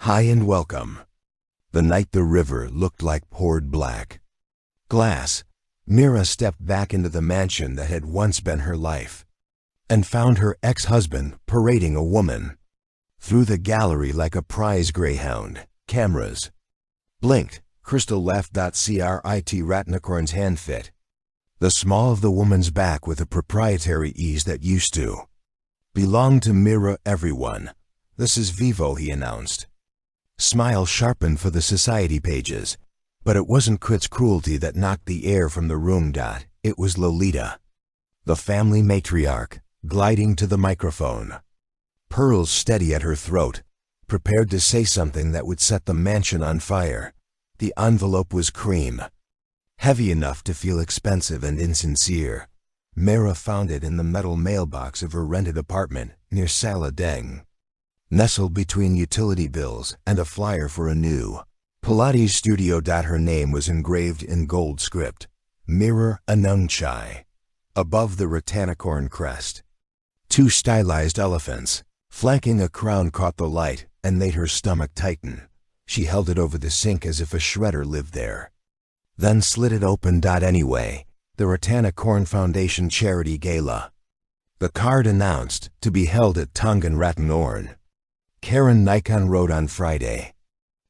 Hi and welcome. The night the river looked like poured black glass, Mira stepped back into the mansion that had once been her life and found her ex-husband parading a woman through the gallery like a prize greyhound. Cameras blinked. Crystal left. Crit Ratnicorn's hand fit the small of the woman's back with a proprietary ease that used to belong to Mira. Everyone, this is Vivo, he announced. Smile sharpened for the society pages, but it wasn't Crit's cruelty that knocked the air from the room. It was Lolita, the family matriarch, gliding to the microphone, pearls steady at her throat, prepared to say something that would set the mansion on fire. The envelope was cream, heavy enough to feel expensive and insincere. Mira found it in the metal mailbox of her rented apartment near Saladeng, nestled between utility bills and a flyer for a new Pilates studio. Her name was engraved in gold script, Mira Anungchai, above the Ratanicorn crest. Two stylized elephants, flanking a crown, caught the light and made her stomach tighten. She held it over the sink as if a shredder lived there, then slid it open. Anyway, the Ratanicorn Foundation Charity Gala. The card announced, to be held at Tongan Ratanorn. Karen Nikon wrote on Friday,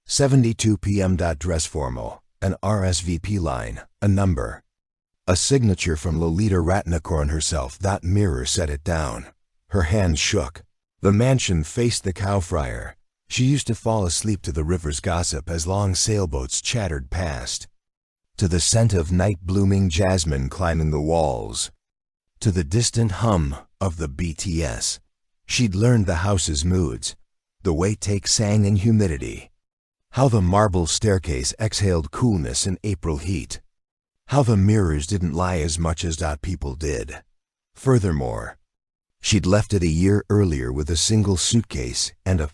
72 p.m. Dress formal, an RSVP line, a number, a signature from Lolita Ratnicorn herself. Mirror set it down. Her hands shook. The mansion faced the cow fryer. She used to fall asleep to the river's gossip as long sailboats chattered past, to the scent of night-blooming jasmine climbing the walls, to the distant hum of the BTS. She'd learned the house's moods, the way take sang in humidity, how the marble staircase exhaled coolness in April heat, how the mirrors didn't lie as much as people did. Furthermore, she'd left it a year earlier with a single suitcase and a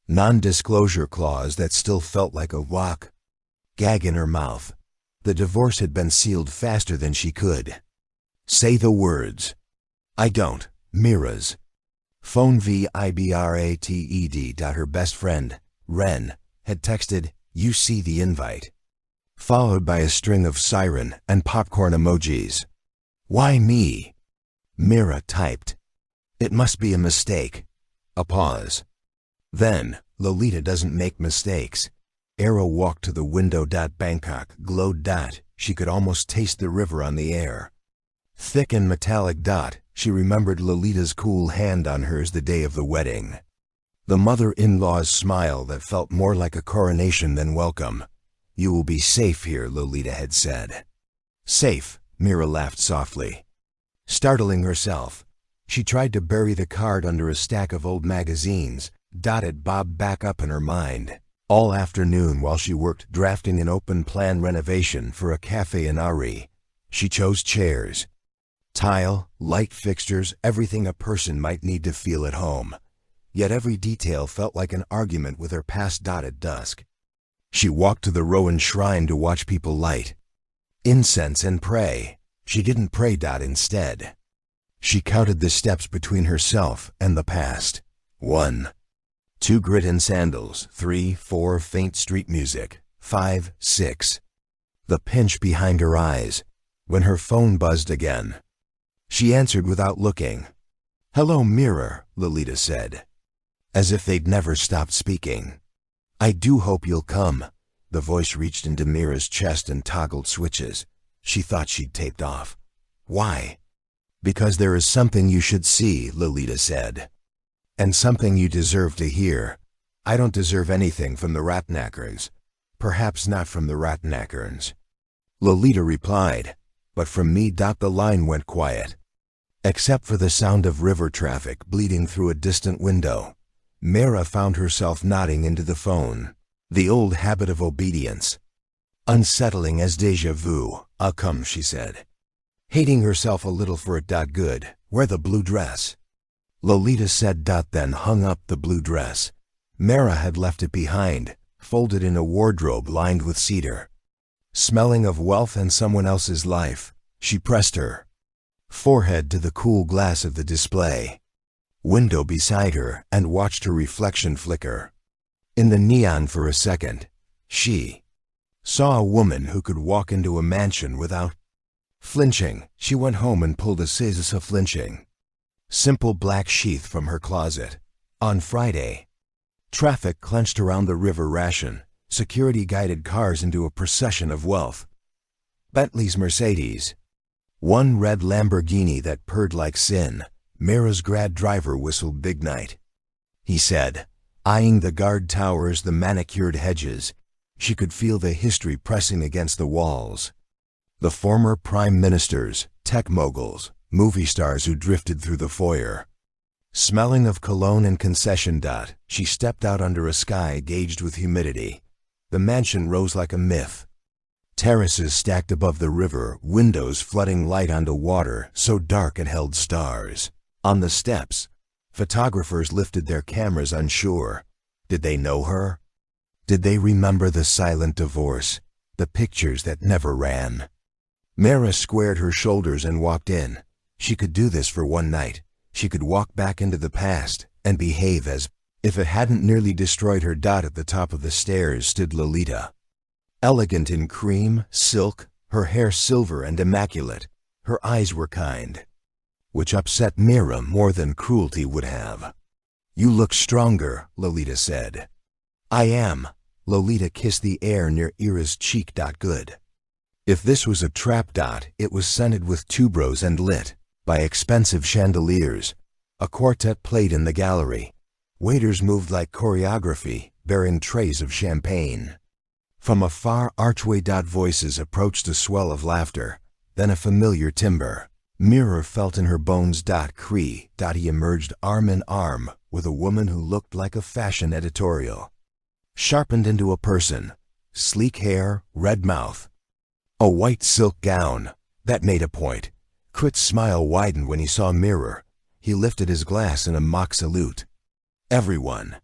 non-disclosure clause that still felt like a gag in her mouth. The divorce had been sealed faster than she could say the words. I don't. Mira's phone vibrated. Her best friend, Ren, had texted, "You see the invite," followed by a string of siren and popcorn emojis. Why me? Mira typed. It must be a mistake. A pause. Then, Lolita doesn't make mistakes. Arrow walked to the window. Bangkok glowed. She could almost taste the river on the air, thick and metallic. She remembered Lolita's cool hand on hers the day of the wedding, the mother-in-law's smile that felt more like a coronation than welcome. You will be safe here, Lolita had said. Safe, Mira laughed softly. Startling herself, she tried to bury the card under a stack of old magazines. It bobbed back up in her mind. All afternoon while she worked drafting an open-plan renovation for a cafe in Ari, she chose chairs, tile, light fixtures, everything a person might need to feel at home. Yet every detail felt like an argument with her past. At dusk, she walked to the Rowan shrine to watch people light incense and pray. She didn't pray. Instead, she counted the steps between herself and the past. 1, 2 grit and sandals, 3, 4 faint street music, 5, 6. The pinch behind her eyes when her phone buzzed again. She answered without looking. Hello, Mirror, Lolita said, as if they'd never stopped speaking. I do hope you'll come. The voice reached into Mira's chest and toggled switches. She thought she'd taped off. Why? Because there is something you should see, Lolita said. And something you deserve to hear. I don't deserve anything from the Ratnakerns. Perhaps not from the Ratnakerns, Lolita replied, but from me. The line went quiet, except for the sound of river traffic bleeding through a distant window. Mira found herself nodding into the phone, the old habit of obedience, unsettling as déjà vu. I'll come, she said, hating herself a little for it. Good. Wear the blue dress, Lolita said. Then hung up the blue dress. Mira had left it behind, folded in a wardrobe lined with cedar. Smelling of wealth and someone else's life, she pressed her forehead to the cool glass of the display window beside her and watched her reflection flicker. In the neon for a second, she saw a woman who could walk into a mansion without flinching. She went home and pulled a scissors of flinching. Simple black sheath from her closet. On Friday, traffic clenched around the river ration. Security guided cars into a procession of wealth. Bentley's Mercedes. One red Lamborghini that purred like sin. Mira's grad driver whistled big night. He said, eyeing the guard towers, the manicured hedges. She could feel the history pressing against the walls. The former prime ministers, tech moguls, movie stars who drifted through the foyer. Smelling of cologne and concession. She stepped out under a sky gauged with humidity. The mansion rose like a myth. Terraces stacked above the river, windows flooding light onto water so dark it held stars. On the steps, photographers lifted their cameras unsure. Did they know her? Did they remember the silent divorce, the pictures that never ran? Mira squared her shoulders and walked in. She could do this for one night. She could walk back into the past and behave as if it hadn't nearly destroyed her. At the top of the stairs stood Lolita. Elegant in cream, silk, her hair silver and immaculate. Her eyes were kind, which upset Mira more than cruelty would have. "You look stronger," Lolita said. "I am." Lolita kissed the air near Ira's cheek. Good. If this was a trap. It was scented with tuberose and lit by expensive chandeliers. A quartet played in the gallery. Waiters moved like choreography, bearing trays of champagne. From a far archway. Voices approached, a swell of laughter, then a familiar timbre. Mira felt in her bones. He emerged arm in arm with a woman who looked like a fashion editorial. Sharpened into a person, sleek hair, red mouth. A white silk gown, that made a point. Crit's smile widened when he saw Mira. He lifted his glass in a mock salute. "Everyone,"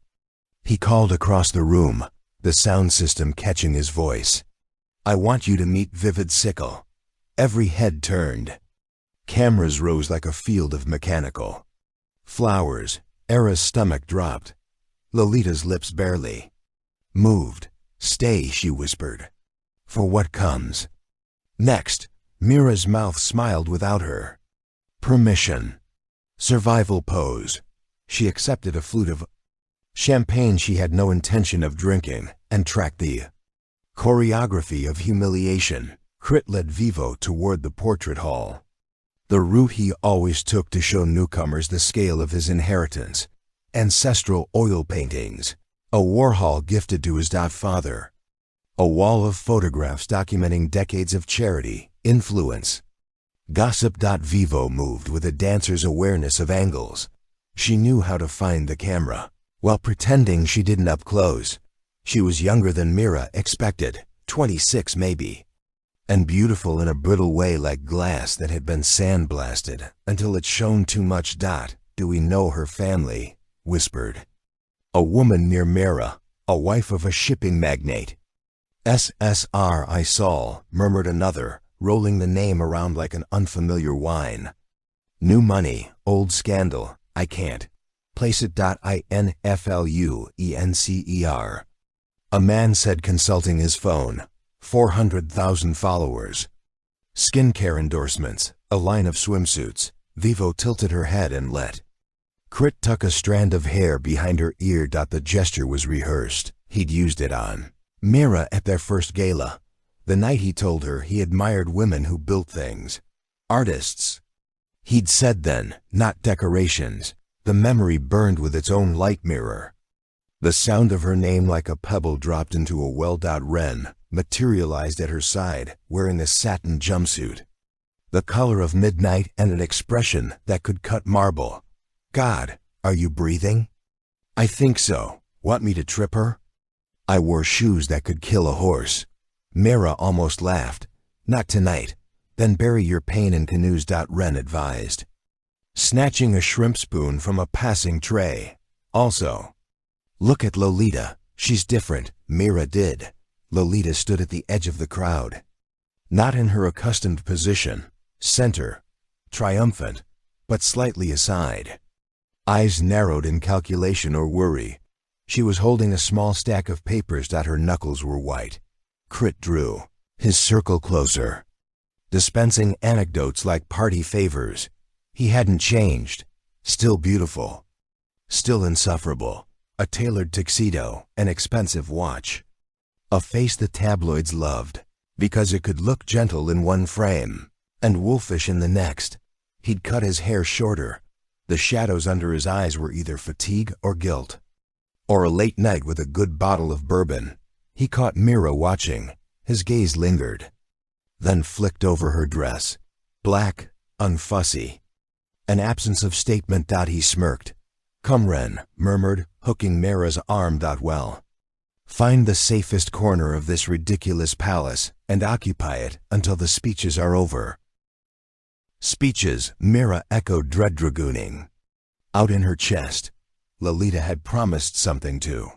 he called across the room, the sound system catching his voice. "I want you to meet Vivid Sickle." Every head turned. Cameras rose like a field of mechanical flowers. Era's stomach dropped. Lolita's lips barely moved. "Stay," she whispered, "for what comes next." Mira's mouth smiled without her permission. Survival pose. She accepted a flute of champagne she had no intention of drinking and tracked the choreography of humiliation. Crit led Vivo toward the portrait hall, the route he always took to show newcomers the scale of his inheritance. Ancestral oil paintings, a Warhol gifted to his father, a wall of photographs documenting decades of charity, influence, gossip. Vivo moved with a dancer's awareness of angles. She knew how to find the camera, while pretending she didn't up close. She was younger than Mira expected, 26 maybe, and beautiful in a brittle way like glass that had been sandblasted until it shone too much. "Do we know her family?" whispered a woman near Mira, a wife of a shipping magnate. "SSR I saw," murmured another, rolling the name around like an unfamiliar wine. "New money, old scandal, I can't place it. Influencer. A man said, consulting his phone. 400,000 followers. Skincare endorsements, a line of swimsuits. Vivo tilted her head and let Crit tuck a strand of hair behind her ear. The gesture was rehearsed. He'd used it on Mira at their first gala, the night he told her he admired women who built things. Artists. He'd said then, not decorations. The memory burned with its own light mirror. The sound of her name like a pebble dropped into a well-dot. Ren materialized at her side, wearing a satin jumpsuit, the color of midnight and an expression that could cut marble. "God, are you breathing?" "I think so. Want me to trip her?" "I wore shoes that could kill a horse." Mira almost laughed. "Not tonight. Then bury your pain in canoes." Ren advised, snatching a shrimp spoon from a passing tray. "Also, look at Lolita. She's different." Mira did. Lolita stood at the edge of the crowd, not in her accustomed position, center, triumphant, but slightly aside. Eyes narrowed in calculation or worry. She was holding a small stack of papers that her knuckles were white. Crit drew his circle closer, dispensing anecdotes like party favors. He hadn't changed. Still beautiful. Still insufferable. A tailored tuxedo, an expensive watch. A face the tabloids loved, because it could look gentle in one frame, and wolfish in the next. He'd cut his hair shorter. The shadows under his eyes were either fatigue or guilt. Or a late night with a good bottle of bourbon. He caught Mira watching. His gaze lingered, then flicked over her dress. Black, unfussy. An absence of statement. He smirked. "Come, Ren," murmured, hooking Mira's arm. "Well. Find the safest corner of this ridiculous palace and occupy it until the speeches are over." Speeches, Mira echoed, dread dragooning. Out in her chest, Lolita had promised something to.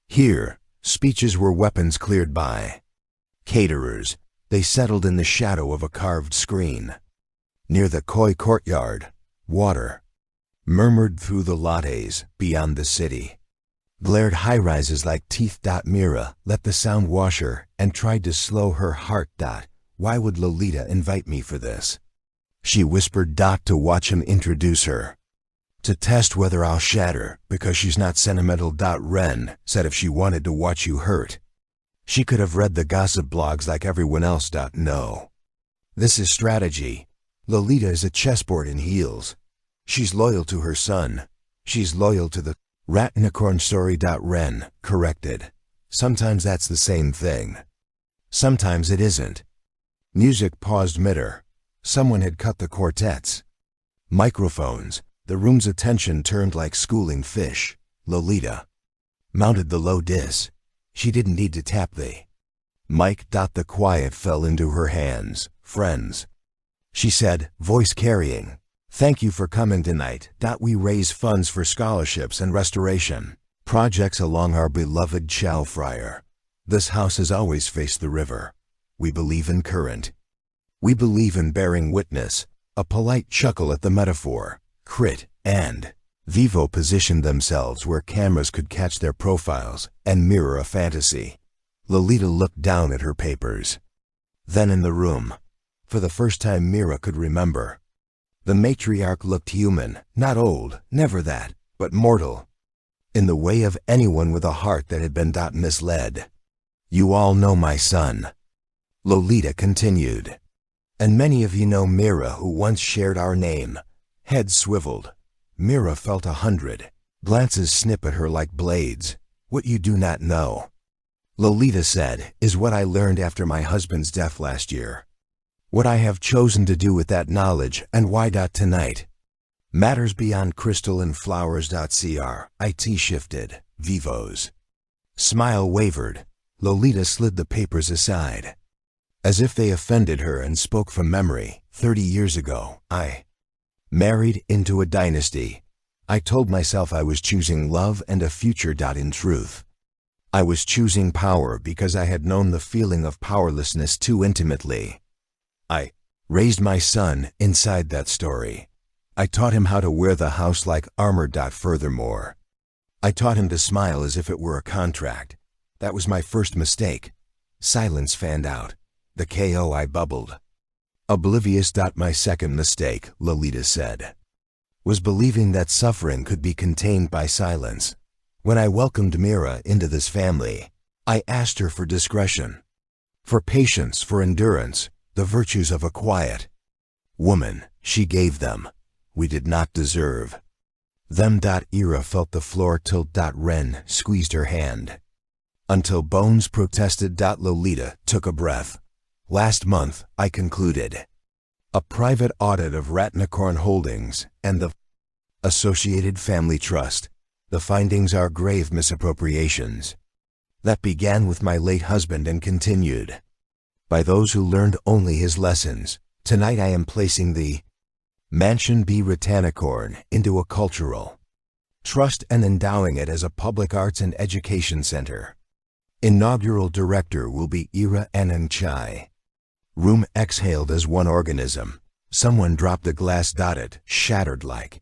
Here, speeches were weapons cleared by caterers. They settled in the shadow of a carved screen. Near the koi courtyard, water murmured through the lattes beyond the city. Glared high-rises like teeth. Mira let the sound wash her and tried to slow her heart. "Why would Lolita invite me for this?" She whispered. To watch him introduce her. "To test whether I'll shatter because she's not sentimental." Ren said if she wanted to watch you hurt. She could have read the gossip blogs like everyone else. No. This is strategy. Lolita is a chessboard in heels. She's loyal to her son. She's loyal to the Ratnicorn story. Ren corrected. Sometimes that's the same thing. Sometimes it isn't. Music paused mid-air. Someone had cut the quartets. Microphones. The room's attention turned like schooling fish. Lolita mounted the low diss. She didn't need to tap the mic. The quiet fell into her hands. "Friends," she said, voice carrying. "Thank you for coming tonight. We raise funds for scholarships and restoration projects along our beloved Chow Friar. This house has always faced the river. We believe in current. We believe in bearing witness." A polite chuckle at the metaphor. Crit and Vivo positioned themselves where cameras could catch their profiles and mirror a fantasy. Lolita looked down at her papers. Then in the room, for the first time Mira could remember, the matriarch looked human, not old, never that, but mortal, in the way of anyone with a heart that had been misled. "You all know my son," Lolita continued. "And many of you know Mira, who once shared our name." Head swiveled. Mira felt 100. Glances snip at her like blades. "What you do not know," Lolita said, "is what I learned after my husband's death last year. What I have chosen to do with that knowledge and why. Tonight matters beyond crystal and flowers. It shifted. Vivo's smile wavered. Lolita slid the papers aside, as if they offended her, and spoke from memory. 30 years ago, I married into a dynasty. I told myself I was choosing love and a future. In truth, I was choosing power because I had known the feeling of powerlessness too intimately. I raised my son inside that story. I taught him how to wear the house like armor. Furthermore, I taught him to smile as if it were a contract. That was my first mistake." Silence fanned out. The KO, I bubbled. "Oblivious. My second mistake," Lolita said, "was believing that suffering could be contained by silence. When I welcomed Mira into this family, I asked her for discretion, for patience, for endurance, the virtues of a quiet woman. She gave them. We did not deserve them. Ira felt the floor tilt. Ren squeezed her hand until bones protested. Lolita took a breath. "Last month, I concluded a private audit of Ratnicorn Holdings and the Associated Family Trust. The findings are grave misappropriations that began with my late husband and continued by those who learned only his lessons. Tonight I am placing the Mansion B. Ratnicorn into a cultural trust and endowing it as a public arts and education center. Inaugural director will be Ira Ananchai." Room exhaled as one organism. Someone dropped a glass. It shattered like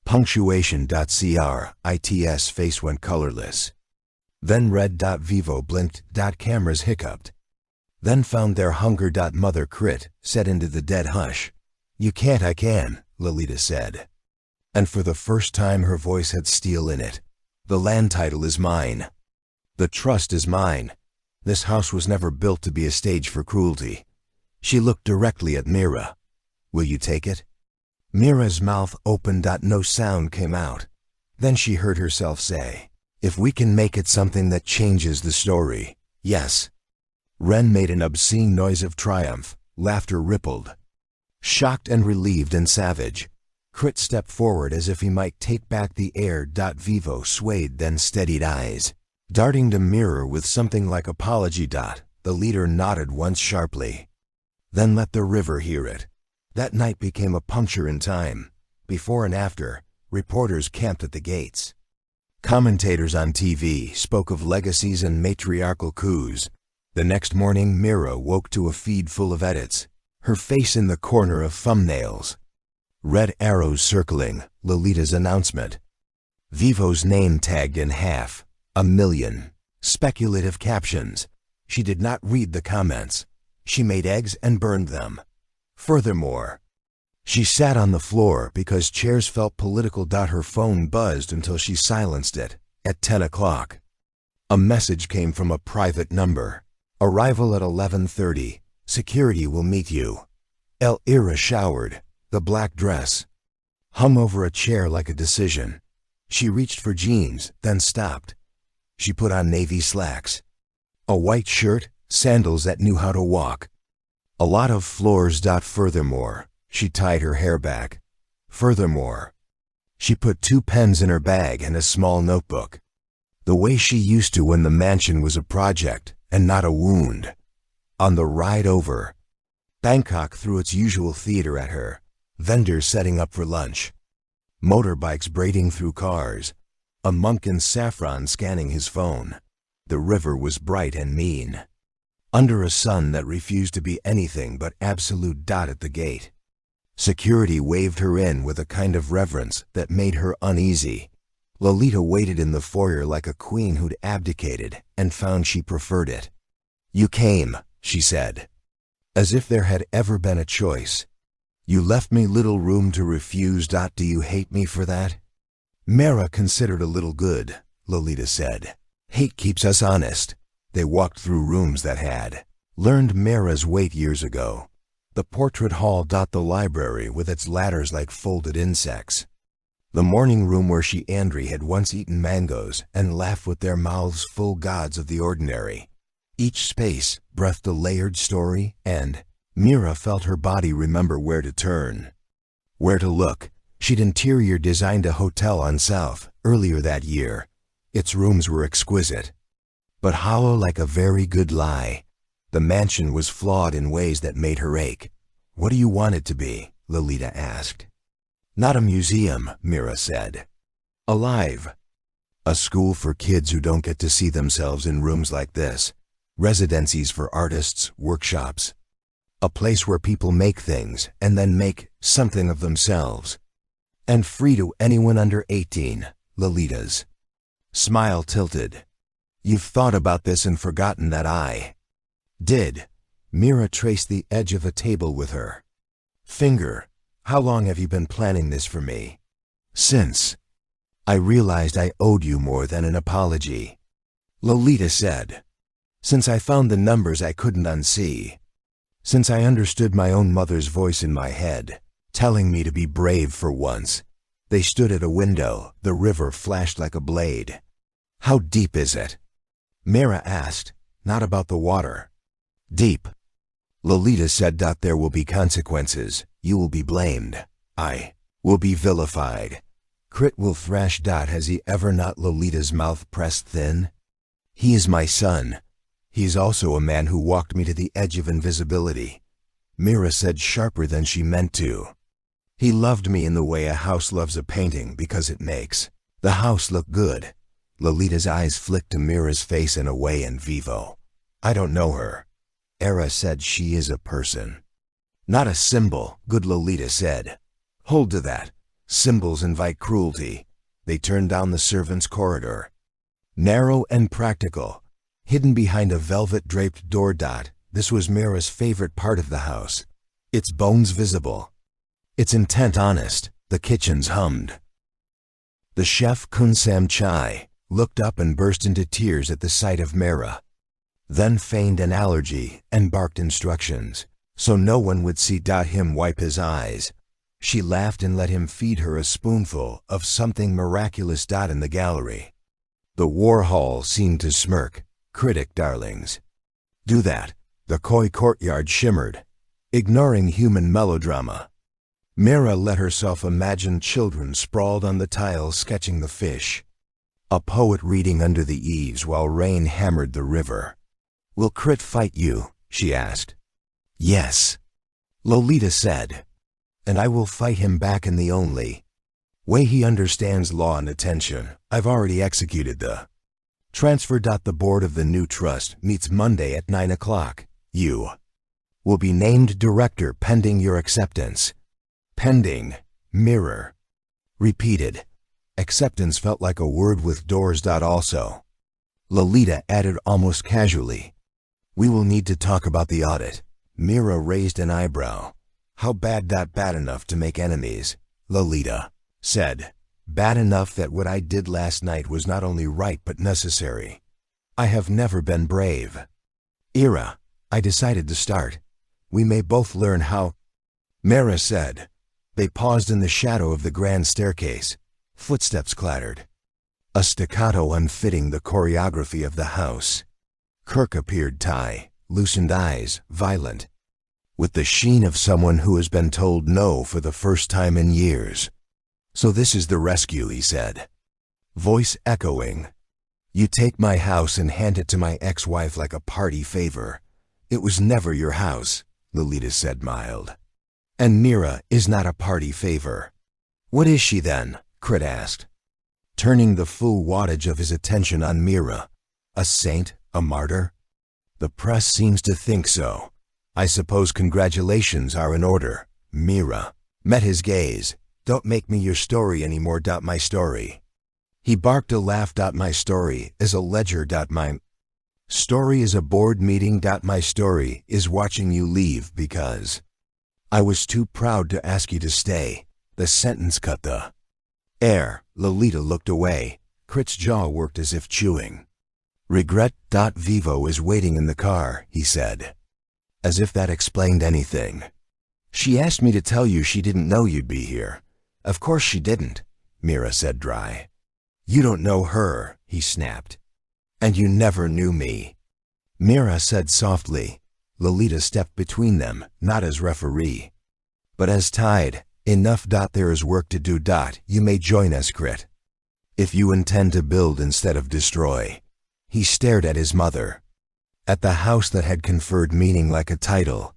Punctuation.cr, its face went colorless. Then red.vivo blinked. Cameras hiccuped. Then found their hunger. Mother crit said into the dead hush. You can't, I can, Lolita said. And for the first time her voice had steel in it. The land title is mine. The trust is mine. This house was never built to be a stage for cruelty. She looked directly at Mira. Will you take it? Mira's mouth opened. No sound came out. Then she heard herself say, if we can make it something that changes the story, yes. Ren made an obscene noise of triumph. Laughter rippled. Shocked and relieved and savage, Crit stepped forward as if he might take back the air. Vivo swayed, then steadied eyes. Darting to Mira with something like apology. The leader nodded once sharply. Then let the river hear it. That night became a puncture in time. Before and after, reporters camped at the gates. Commentators on TV spoke of legacies and matriarchal coups. The next morning, Mira woke to a feed full of edits, her face in the corner of thumbnails. Red arrows circling, Lolita's announcement. Vivo's name tagged in half, 1 million. Speculative captions. She did not read the comments. She made eggs and burned them. Furthermore, she sat on the floor because chairs felt political. Her phone buzzed until she silenced it. At 10 o'clock, a message came from a private number. Arrival at 11:30. Security will meet you. Ira showered. The black dress hung over a chair like a decision. She reached for jeans, then stopped. She put on navy slacks, a white shirt, sandals that knew how to walk. A lot of floors. Furthermore, she tied her hair back. Furthermore, she put 2 pens in her bag and a small notebook. The way she used to when the mansion was a project and not a wound. On the ride over, Bangkok threw its usual theater at her. Vendors setting up for lunch. Motorbikes braiding through cars. A monk in saffron scanning his phone. The river was bright and mean, under a sun that refused to be anything but absolute. At the gate, security waved her in with a kind of reverence that made her uneasy. Lolita waited in the foyer like a queen who'd abdicated and found she preferred it. You came, she said, as if there had ever been a choice. You left me little room to refuse. Do you hate me for that? Mira considered a little good, Lolita said. Hate keeps us honest. They walked through rooms that had learned Mira's weight years ago. The portrait hall. The library with its ladders like folded insects. The morning room where she and Andre had once eaten mangoes and laughed with their mouths full. Gods of the ordinary. Each space breathed a layered story, and Mira felt her body remember where to turn, where to look. She'd interior designed a hotel on South earlier that year. Its rooms were exquisite, but hollow like a very good lie. The mansion was flawed in ways that made her ache. What do you want it to be? Lolita asked. Not a museum, Mira said. Alive. A school for kids who don't get to see themselves in rooms like this. Residencies for artists, workshops. A place where people make things and then make something of themselves. And free to anyone under 18, Lolita's smile tilted. You've thought about this and forgotten that I did. Mira traced the edge of a table with her finger. How long have you been planning this for me? Since I realized I owed you more than an apology. Lolita said. Since I found the numbers I couldn't unsee. Since I understood my own mother's voice in my head, telling me to be brave for once. They stood at a window. The river flashed like a blade. How deep is it? Mira asked. Not about the water. Deep. Lolita said. There will be consequences. You will be blamed. I will be vilified. Crit will thrash. Has he ever not? Lolita's mouth pressed thin. He is my son. He is also a man who walked me to the edge of invisibility. Mira said sharper than she meant to. He loved me in the way a house loves a painting because it makes the house look good. Lolita's eyes flicked to Mira's face and away. And Vivo. I don't know her. Era said she is a person. Not a symbol, good Lolita said. Hold to that. Symbols invite cruelty. They turn down the servants' corridor. Narrow and practical, hidden behind a velvet-draped door. This was Mira's favorite part of the house. Its bones visible. Its intent honest. The kitchens hummed. The chef, Kunsam Chai, looked up and burst into tears at the sight of Mira. Then feigned an allergy and barked instructions, so no one would see him wipe his eyes. She laughed and let him feed her a spoonful of something miraculous. In the gallery, the war hall seemed to smirk. Critic darlings. Do that. The koi courtyard shimmered, ignoring human melodrama. Mira let herself imagine children sprawled on the tiles sketching the fish. A poet reading under the eaves while rain hammered the river. Will Crit fight you? She asked. Yes, Lolita said. And I will fight him back in the only way he understands law and attention. I've already executed the transfer. The board of the new trust meets Monday at 9 o'clock. You will be named director pending your acceptance. Pending. Mirror repeated. Acceptance felt like a word with doors. Also, Lolita added almost casually. We will need to talk about the audit. Mira raised an eyebrow. How bad? Bad enough to make enemies, Lolita said. Bad enough that what I did last night was not only right but necessary. I have never been brave. Ira, I decided to start. We may both learn how. Mira said. They paused in the shadow of the grand staircase. Footsteps clattered. A staccato unfitting the choreography of the house. Kirk appeared, tie, loosened eyes, violent, with the sheen of someone who has been told no for the first time in years. So this is the rescue, he said. Voice echoing. You take my house and hand it to my ex-wife like a party favor. It was never your house, Lolita said, mild. And Mira is not a party favor. What is she then? Crit asked, turning the full wattage of his attention on Mira. A saint? A martyr? The press seems to think so. I suppose congratulations are in order. Mira met his gaze. Don't make me your story anymore. My story. He barked a laugh. My story is a ledger. My story is a board meeting. My story is watching you leave because I was too proud to ask you to stay. The sentence cut the air. Lolita looked away. Crit's jaw worked as if chewing. Regret. Vivo is waiting in the car, he said. As if that explained anything. She asked me to tell you she didn't know you'd be here. Of course she didn't, Mira said dry. You don't know her, he snapped. And you never knew me. Mira said softly. Lolita stepped between them, not as referee, but as tied. Enough. There is work to do. You may join us, Crit. If you intend to build instead of destroy. He stared at his mother. At the house that had conferred meaning like a title.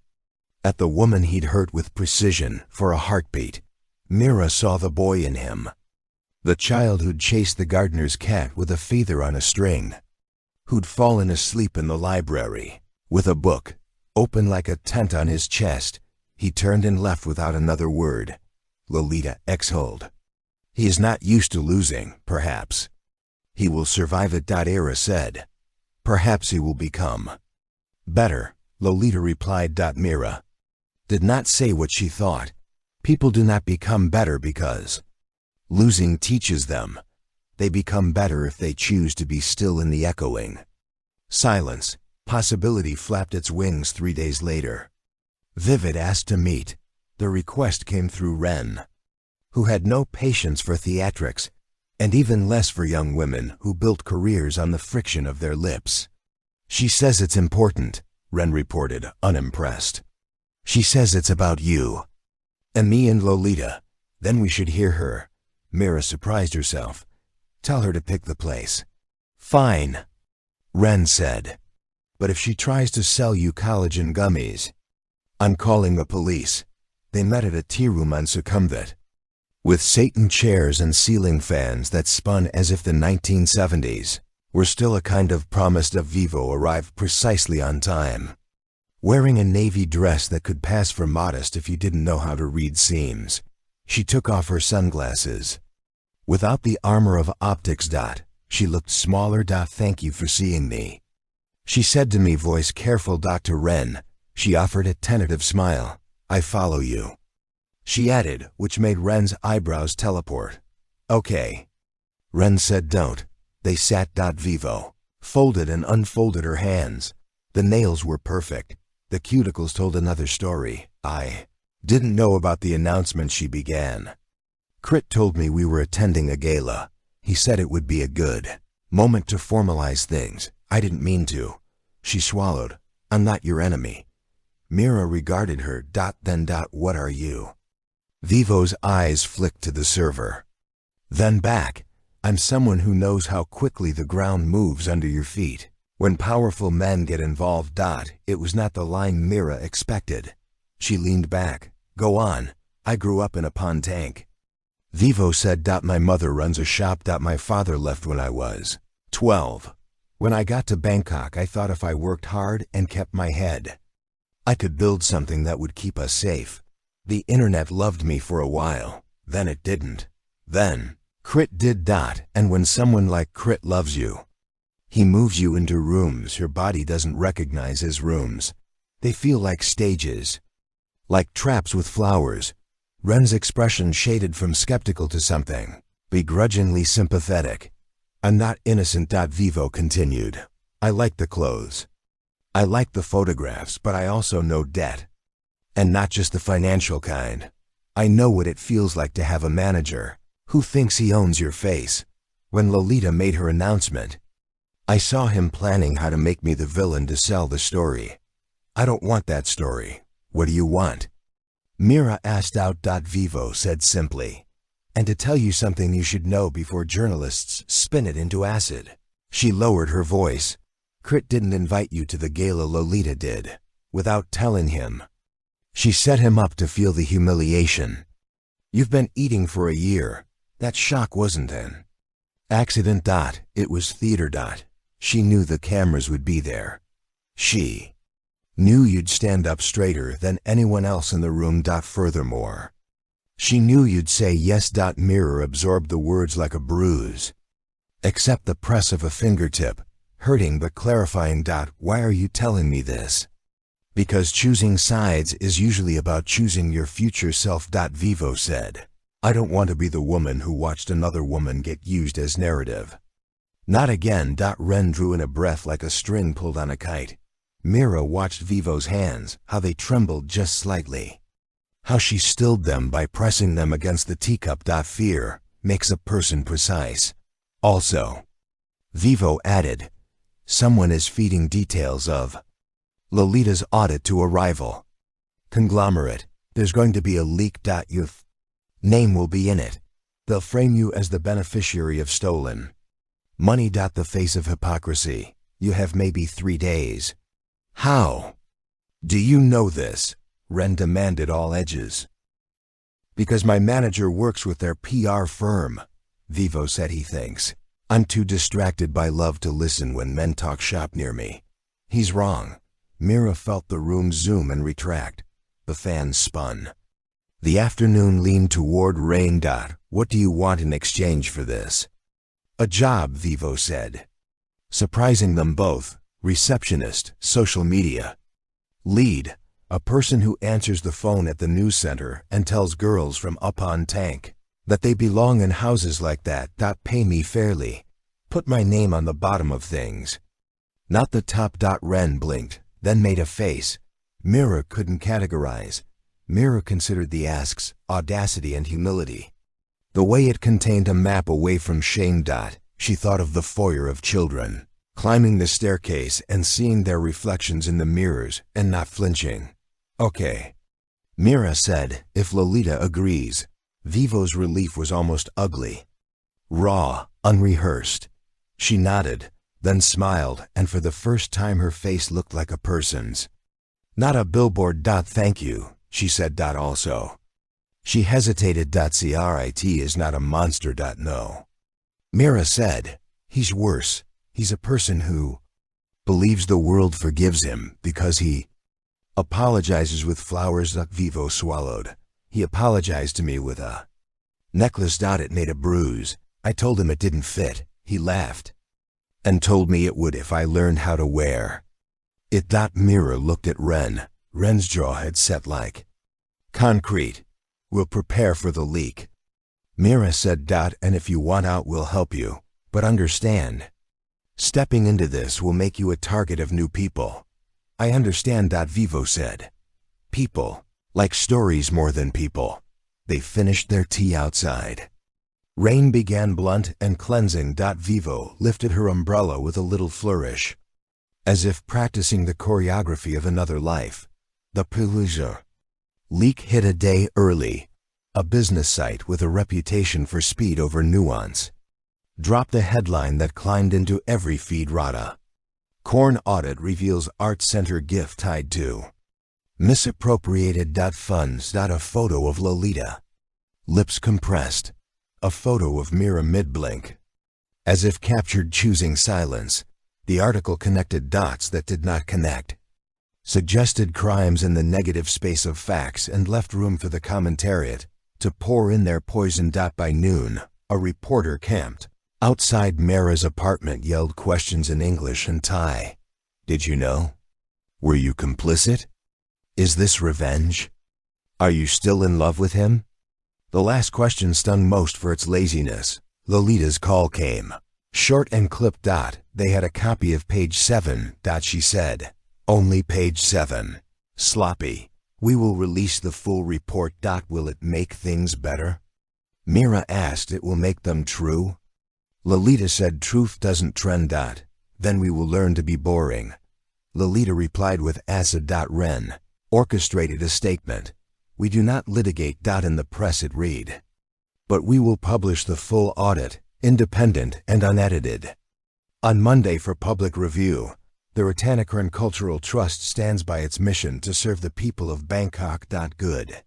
At the woman he'd hurt with precision for a heartbeat. Mira saw the boy in him. The child who'd chased the gardener's cat with a feather on a string. Who'd fallen asleep in the library, with a book, open like a tent on his chest. He turned and left without another word. Lolita exhaled. He is not used to losing, perhaps. He will survive it. Ira said. Perhaps he will become better, Lolita replied. Mira did not say what she thought. People do not become better because losing teaches them. They become better if they choose to be still in the echoing silence. Possibility flapped its wings 3 days later. Vivid asked to meet. The request came through Ren, who had no patience for theatrics, and even less for young women who built careers on the friction of their lips. She says it's important, Ren reported, unimpressed. She says it's about you. And me and Lolita. Then we should hear her. Mira surprised herself. Tell her to pick the place. Fine, Ren said. But if she tries to sell you collagen gummies, I'm calling the police. They met at a tea room on Succumbit, with Satan chairs and ceiling fans that spun as if the 1970s were still a kind of promised. Vivo arrived precisely on time, wearing a navy dress that could pass for modest if you didn't know how to read seams. She took off her sunglasses. Without the armor of optics. She looked smaller. Thank you for seeing me, she said to me, voice careful. To Ren, she offered a tentative smile. I follow you, she added, which made Ren's eyebrows teleport. Okay, Ren said. Don't. They sat. Vivo folded and unfolded her hands. The nails were perfect. The cuticles told another story. I didn't know about the announcement, she began. Crit told me we were attending a gala. He said it would be a good moment to formalize things. I didn't mean to. She swallowed. I'm not your enemy. Mira regarded her. Then. What are you? Vivo's eyes flicked to the server. Then back. I'm someone who knows how quickly the ground moves under your feet. When powerful men get involved. It was not the line Mira expected. She leaned back. Go on. I grew up in a pond tank. Vivo said. My mother runs a shop. My father left when I was 12. When I got to Bangkok, I thought if I worked hard and kept my head, I could build something that would keep us safe. The internet loved me for a while. Then it didn't. Then Crit did. And when someone like Crit loves you, he moves you into rooms your body doesn't recognize as rooms. They feel like stages, like traps with flowers. Ren's expression shaded from skeptical to something begrudgingly sympathetic. I'm not innocent. Vivo continued. I like the clothes. I like the photographs, but I also know debt. And not just the financial kind. I know what it feels like to have a manager who thinks he owns your face. When Lolita made her announcement, I saw him planning how to make me the villain to sell the story. I don't want that story. What do you want? Mira asked out. Vivo said simply. And to tell you something you should know before journalists spin it into acid. She lowered her voice. Crit didn't invite you to the gala, Lolita did. Without telling him. She set him up to feel the humiliation. You've been eating for a year. That shock wasn't an accident. It was theater. She knew the cameras would be there. She knew you'd stand up straighter than anyone else in the room. Furthermore, she knew you'd say yes. Mirror absorbed the words like a bruise. Except the press of a fingertip, hurting but clarifying. Why are you telling me this? Because choosing sides is usually about choosing your future self. Vivo said. I don't want to be the woman who watched another woman get used as narrative. Not again. Ren drew in a breath like a string pulled on a kite. Mira watched Vivo's hands, how they trembled just slightly. How she stilled them by pressing them against the teacup. Fear makes a person precise. Also, Vivo added, someone is feeding details of Lolita's audit to a rival conglomerate. There's going to be a leak. Your name will be in it. They'll frame you as the beneficiary of stolen money. The face of hypocrisy. You have maybe 3 days. How do you know this? Ren demanded, all edges. Because my manager works with their PR firm. Vivo said. He thinks I'm too distracted by love to listen when men talk shop near me. He's wrong. Mira felt the room zoom and retract. The fan spun. The afternoon leaned toward rain. What do you want in exchange for this? A job, Vivo said. Surprising them both. Receptionist, social media lead, a person who answers the phone at the news center and tells girls from up on tank that they belong in houses like that. Pay me fairly. Put my name on the bottom of things. Not the top. Ren blinked, then made a face. Mira couldn't categorize. Mira considered the ask's audacity and humility. The way it contained a map away from shame. She thought of the foyer of children, climbing the staircase and seeing their reflections in the mirrors and not flinching. Okay, Mira said, if Lolita agrees. Vivo's relief was almost ugly. Raw, unrehearsed. She nodded, then smiled, and for the first time her face looked like a person's. Not a billboard. Thank you, she said. Also. She hesitated. Crit is not a monster. No. Mira said, he's worse. He's a person who believes the world forgives him because he apologizes with flowers. Vivo swallowed. He apologized to me with a necklace. It made a bruise. I told him it didn't fit. He laughed and told me it would if I learned how to wear it. Mira looked at Ren. Ren's jaw had set like concrete. We'll prepare for the leak, Mira said. And if you want out, we'll help you. But understand, stepping into this will make you a target of new people. I understand, Vivo said. People like stories more than people. They finished their tea outside. Rain began blunt and cleansing. Vivo lifted her umbrella with a little flourish, as if practicing the choreography of another life. The Pelusia leak hit a day early. A business site with a reputation for speed over nuance dropped a headline that climbed into every feed. Rada Corn audit reveals art center gift tied to misappropriated funds. A photo of Lolita, lips compressed. A photo of Mira mid-blink, as if captured, choosing silence. The article connected dots that did not connect, suggested crimes in the negative space of facts, and left room for the commentariat to pour in their poison. By noon, a reporter camped outside Mira's apartment yelled questions in English and Thai. Did you know? Were you complicit? Is this revenge? Are you still in love with him? The last question stung most for its laziness. Lolita's call came, short and clipped. They had a copy of page 7. She said. Only page 7. Sloppy. We will release the full report. Will it make things better? Mira asked. It will make them true? Lolita said. Truth doesn't trend. Then we will learn to be boring. Lolita replied with acid. Ren orchestrated a statement. We do not litigate. In the press it read. But we will publish the full audit, independent and unedited, on Monday for public review. The Rattanakarn Cultural Trust stands by its mission to serve the people of Bangkok. Good,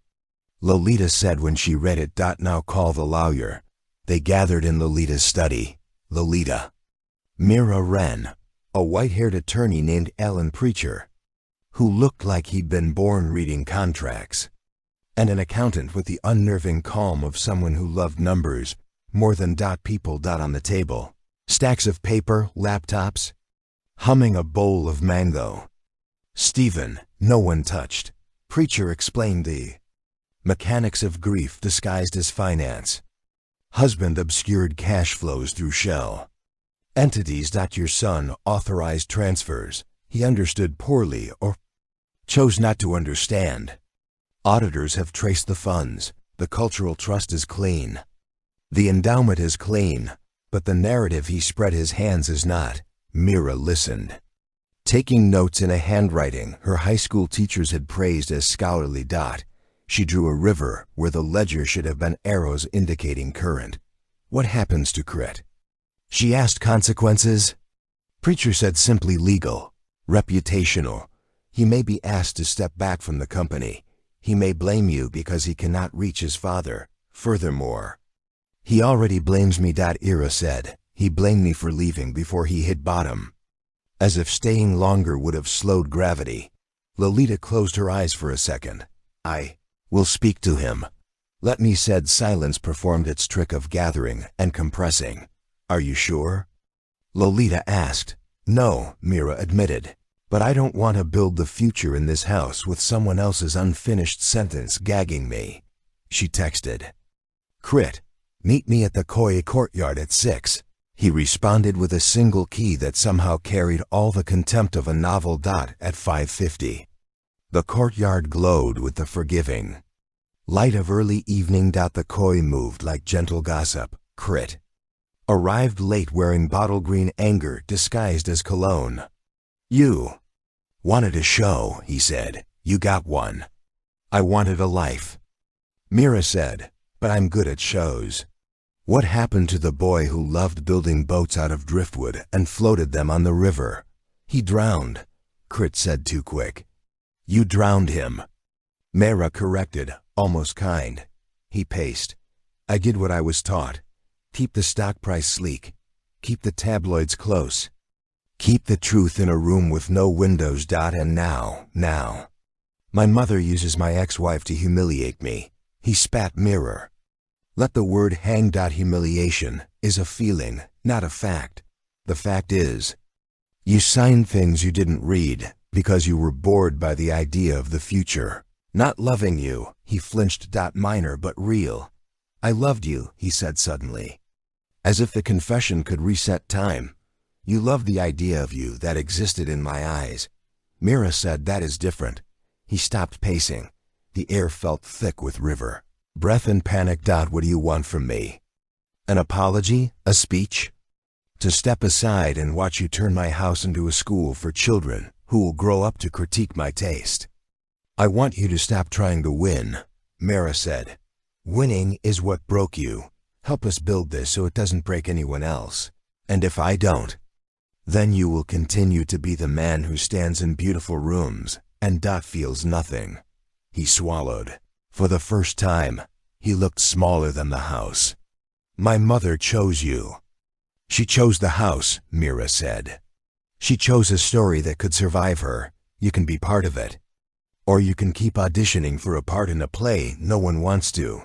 Lolita said when she read it. Now call the lawyer. They gathered in Lolita's study. Lolita, Mira, Ren, a white-haired attorney named Alan Preacher, who looked like he'd been born reading contracts, and an accountant with the unnerving calm of someone who loved numbers more than people. On the table, stacks of paper, laptops, humming a bowl of mango. Stephen, no one touched. Preacher explained the mechanics of grief disguised as finance. Husband obscured cash flows through shell entities. Your son authorized transfers. He understood poorly or chose not to understand. Auditors have traced the funds. The cultural trust is clean. The endowment is clean, but the narrative he spread his hands is not. Mira listened, taking notes in a handwriting her high school teachers had praised as scholarly. She drew a river where the ledger should have been arrows indicating current. What happens to Crit? She asked. Consequences? Preacher said simply legal, reputational. He may be asked to step back from the company. He may blame you because he cannot reach his father. Furthermore, he already blames me. Ira said. He blamed me for leaving before he hit bottom, as if staying longer would have slowed gravity. Lolita closed her eyes for a second. I will speak to him. Let me said. Silence performed its trick of gathering and compressing. Are you sure? Lolita asked. No, Mira admitted. But I don't want to build the future in this house with someone else's unfinished sentence gagging me. She texted. Crit, meet me at the Koi courtyard at 6. He responded with a single key that somehow carried all the contempt of a novel. At 5:50. The courtyard glowed with the forgiving light of early evening. The Koi moved like gentle gossip. Crit arrived late wearing bottle green anger disguised as cologne. You wanted a show, he said. You got one. I wanted a life. Mira said, but I'm good at shows. What happened to the boy who loved building boats out of driftwood and floated them on the river? He drowned. Crit said too quick. You drowned him. Mira corrected, almost kind. He paced. I did what I was taught. Keep the stock price sleek. Keep the tabloids close. Keep the truth in a room with no windows. And now. My mother uses my ex-wife to humiliate me. He spat mirror. Let the word hang. Humiliation is a feeling, not a fact. The fact is, you signed things you didn't read because you were bored by the idea of the future. Not loving you, he flinched. Minor but real. I loved you, he said suddenly. As if the confession could reset time. You loved the idea of you that existed in my eyes. Mira said, that is different. He stopped pacing. The air felt thick with river. Breath and panic. What do you want from me? An apology? A speech? To step aside and watch you turn my house into a school for children who will grow up to critique my taste. I want you to stop trying to win, Mira said. Winning is what broke you. Help us build this so it doesn't break anyone else. And if I don't, then you will continue to be the man who stands in beautiful rooms and feels nothing. He swallowed. For the first time, he looked smaller than the house. My mother chose you. She chose the house, Mira said. She chose a story that could survive her. You can be part of it. Or you can keep auditioning for a part in a play no one wants to.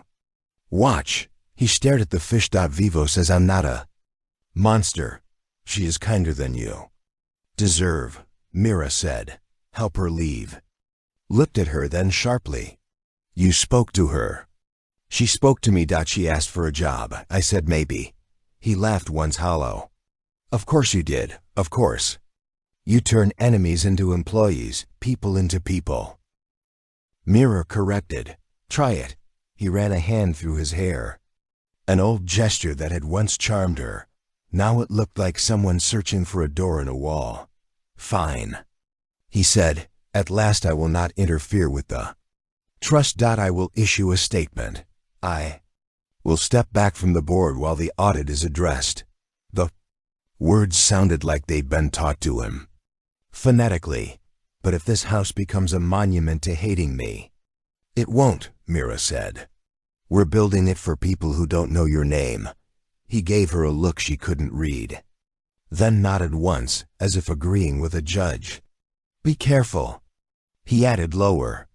Watch. He stared at the fish. Vivo says I'm not a monster. She is kinder than you deserve, Mira said. Help her leave. Looked at her then sharply. You spoke to her. She spoke to me. She asked for a job. I said maybe. He laughed once hollow. Of course you did, of course. You turn enemies into employees, people into people. Mira corrected. Try it. He ran a hand through his hair. An old gesture that had once charmed her. Now it looked like someone searching for a door in a wall. Fine. He said, at last I will not interfere with the trust. I will issue a statement. I will step back from the board while the audit is addressed. The words sounded like they'd been taught to him. Phonetically. But if this house becomes a monument to hating me. It won't, Mira said. We're building it for people who don't know your name. He gave her a look she couldn't read. Then nodded once, as if agreeing with a judge. Be careful. He added lower.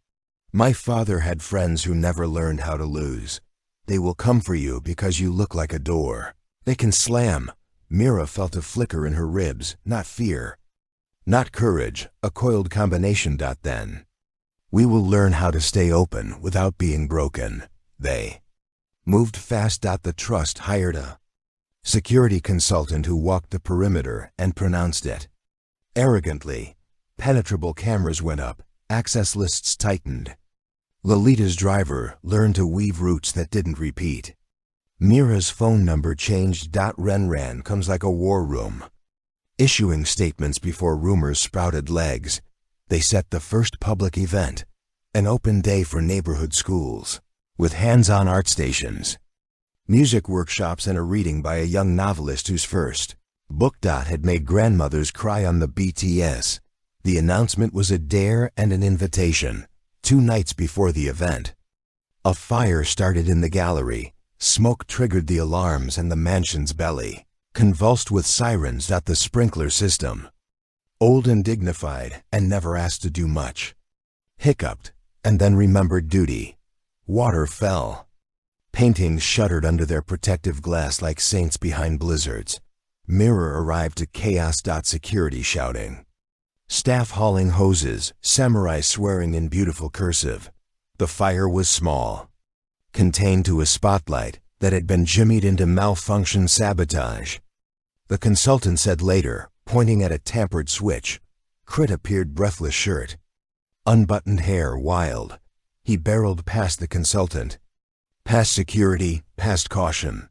My father had friends who never learned how to lose. They will come for you because you look like a door. They can slam. Mira felt a flicker in her ribs, not fear. Not courage, a coiled combination. Then. We will learn how to stay open without being broken. They moved fast. The trust hired a security consultant who walked the perimeter and pronounced it. Arrogantly, penetrable cameras went up, access lists tightened. Lolita's driver learned to weave routes that didn't repeat. Mira's phone number changed. Renran comes like a war room. Issuing statements before rumors sprouted legs. They set the first public event, an open day for neighborhood schools, with hands-on art stations, music workshops and a reading by a young novelist whose first book had made grandmothers cry on the BTS. The announcement was a dare and an invitation. 2 nights before the event, a fire started in the gallery. Smoke triggered the alarms and the mansion's belly convulsed with sirens. The sprinkler system, old and dignified and never asked to do much, hiccuped and then remembered duty. Water fell. Paintings shuddered under their protective glass like saints behind blizzards. Mirror arrived to chaos. Security shouting. Staff hauling hoses, samurai swearing in beautiful cursive. The fire was small, contained to a spotlight that had been jimmied into malfunction sabotage. The consultant said later, pointing at a tampered switch. Crit appeared, breathless shirt, unbuttoned hair wild. He barreled past the consultant, past security, past caution,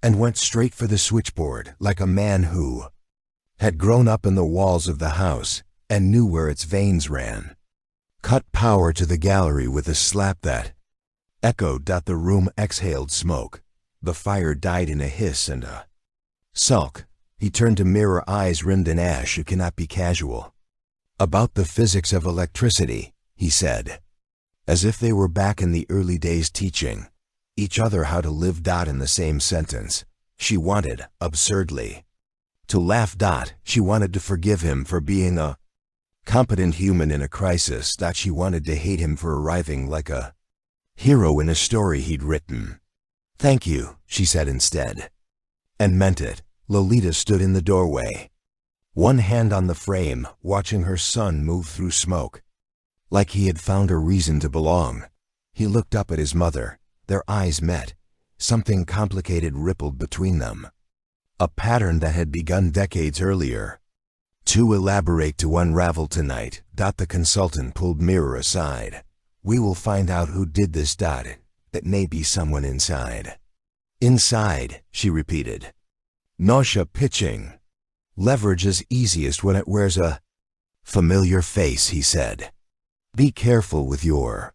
and went straight for the switchboard like a man who had grown up in the walls of the house and knew where its veins ran. Cut power to the gallery with a slap that echoed. The room exhaled smoke. The fire died in a hiss and a sulk. He turned to Mirror, eyes rimmed in ash. You cannot be casual about the physics of electricity, he said, as if they were back in the early days teaching each other how to live. In the same sentence, she wanted, absurdly, to laugh. She wanted to forgive him for being a competent human in a crisis. She wanted to hate him for arriving like a hero in a story he'd written. "Thank you," she said instead. And meant it. Lolita stood in the doorway, one hand on the frame, watching her son move through smoke. Like he had found a reason to belong. He looked up at his mother. Their eyes met. Something complicated rippled between them. A pattern that had begun decades earlier. "Too elaborate to unravel tonight." The consultant pulled Mira aside. "We will find out who did this. That may be someone inside." "Inside," she repeated. Nausea pitching. "Leverage is easiest when it wears a familiar face," he said. "Be careful with your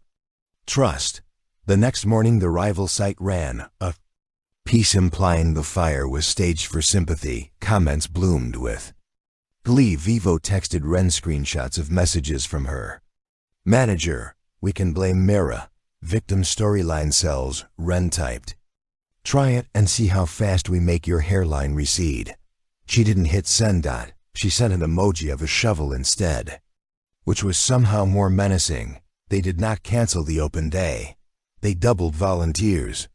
trust." The next morning the rival site ran a piece implying the fire was staged for sympathy. Comments bloomed with glee. Vivo texted Ren screenshots of messages from her manager. "We can blame Mira. Victim storyline sells," Ren typed. "Try it and see how fast we make your hairline recede." She didn't hit send. She sent an emoji of a shovel instead, which was somehow more menacing. They did not cancel the open day. They doubled volunteers.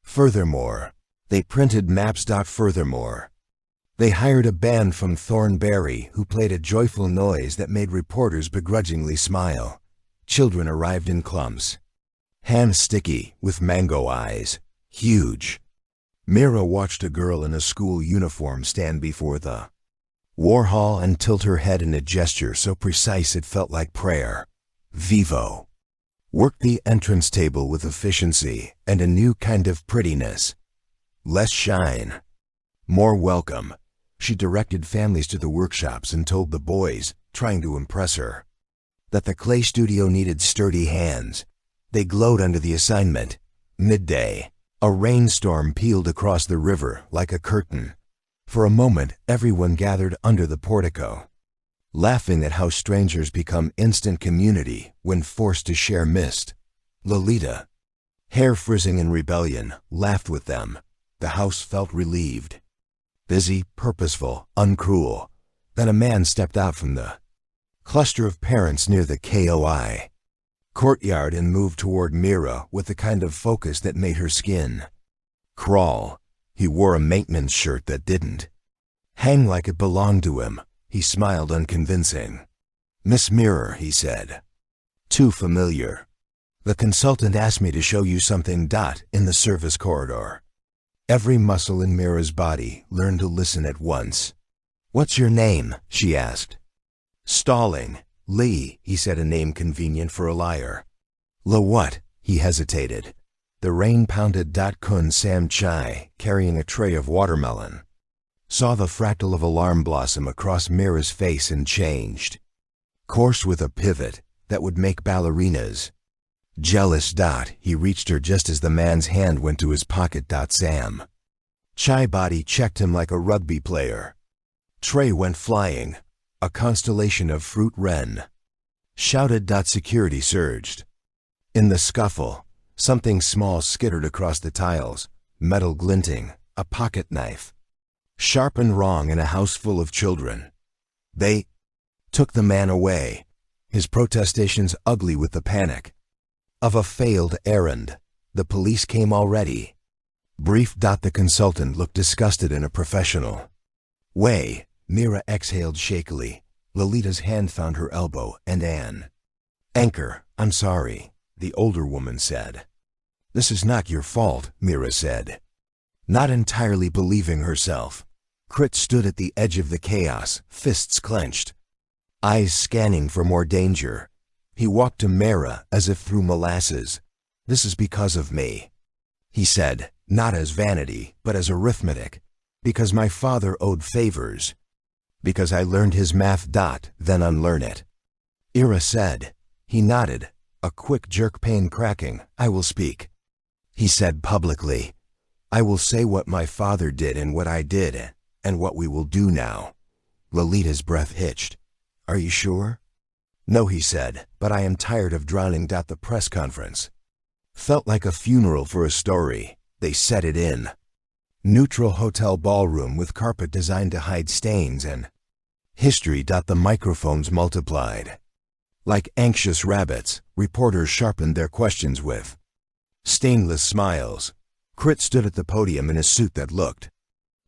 Furthermore, they printed maps. Furthermore, they hired a band from Thornberry who played a joyful noise that made reporters begrudgingly smile. Children arrived in clumps. Hands sticky, with mango eyes. Huge. Mira watched a girl in a school uniform stand before the war hall and tilt her head in a gesture so precise it felt like prayer. Vivo worked the entrance table with efficiency and a new kind of prettiness. Less shine, more welcome. She directed families to the workshops and told the boys, trying to impress her, that the clay studio needed sturdy hands. They glowed under the assignment. Midday. A rainstorm peeled across the river like a curtain. For a moment, everyone gathered under the portico, laughing at how strangers become instant community when forced to share mist. Lolita, hair frizzing in rebellion, laughed with them. The house felt relieved. Busy, purposeful, uncruel. Then a man stepped out from the cluster of parents near the KOI courtyard and moved toward Mira with the kind of focus that made her skin crawl. He wore a maintenance shirt that didn't hang like it belonged to him. He smiled unconvincing. "Miss Mira," he said. "Too familiar. The consultant asked me to show you something. In the service corridor." Every muscle in Mira's body learned to listen at once. "What's your name?" she asked. Stalling. "Lee," he said, a name convenient for a liar. "Lo what?" He hesitated. The rain pounded. Kun Sam Chai, carrying a tray of watermelon, saw the fractal of alarm blossom across Mira's face and changed. Course with a pivot that would make ballerinas jealous. He reached her just as the man's hand went to his pocket. Sam Chai body checked him like a rugby player. Tray went flying. A constellation of fruit. Ren shouted. Security surged. In the scuffle, something small skittered across the tiles, metal glinting, a pocket knife. Sharp and wrong in a house full of children. They took the man away, his protestations ugly with the panic of a failed errand. The police came already. Brief. The consultant looked disgusted in a professional way. Mira exhaled shakily. Lolita's hand found her elbow, and an anchor. "I'm sorry," the older woman said. "This is not your fault," Mira said, not entirely believing herself. Crit stood at the edge of the chaos, fists clenched, eyes scanning for more danger. He walked to Mira as if through molasses. "This is because of me," he said, not as vanity, but as arithmetic. "Because my father owed favors. Because I learned his math. Then unlearn it." Ira said. He nodded, a quick jerk pain cracking. "I will speak," he said publicly. "I will say what my father did and what I did, and what we will do now." Lolita's breath hitched. "Are you sure?" "No," he said, "but I am tired of drowning." The press conference felt like a funeral for a story. They set it in. Neutral hotel ballroom with carpet designed to hide stains and history. The microphones multiplied. Like anxious rabbits, reporters sharpened their questions with Stainless smiles. Crit stood at the podium in a suit that looked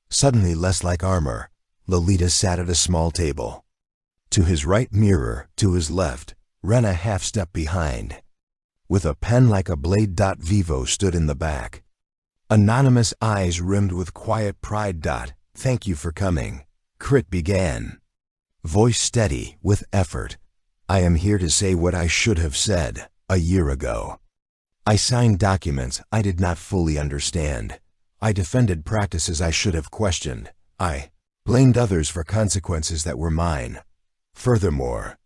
suddenly less like armor. Lolita sat at a small table. To his right, Mirror. To his left, Ren a half step behind. With a pen like a blade. Vivo stood in the back. Anonymous eyes rimmed with quiet pride. Thank you for coming. Crit began. Voice steady, with effort. I am here to say what I should have said a year ago. I signed documents I did not fully understand. I defended practices I should have questioned. I blamed others for consequences that were mine. Furthermore,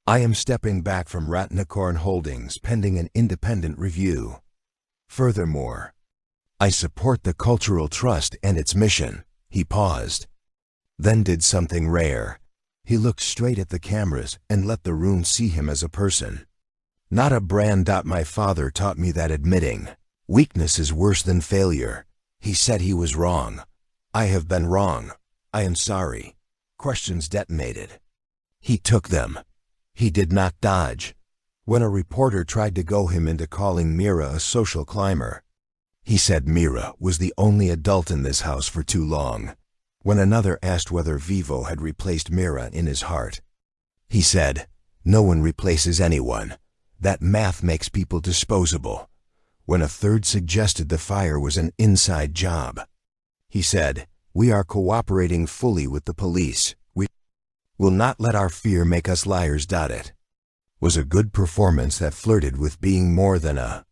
I am stepping back from Ratnicorn Holdings pending an independent review. Furthermore, I support the Cultural Trust and its mission. He paused, then did something rare. He looked straight at the cameras and let the room see him as a person. Not a brand. My father taught me that admitting weakness is worse than failure. He said he was wrong. I have been wrong. I am sorry. Questions detonated. He took them. He did not dodge. When a reporter tried to go him into calling Mira a social climber, he said Mira was the only adult in this house for too long. When another asked whether Vivo had replaced Mira in his heart, he said, no one replaces anyone. That math makes people disposable. When a third suggested the fire was an inside job, he said, we are cooperating fully with the police. We will not let our fear make us liars. It was a good performance that flirted with being more than a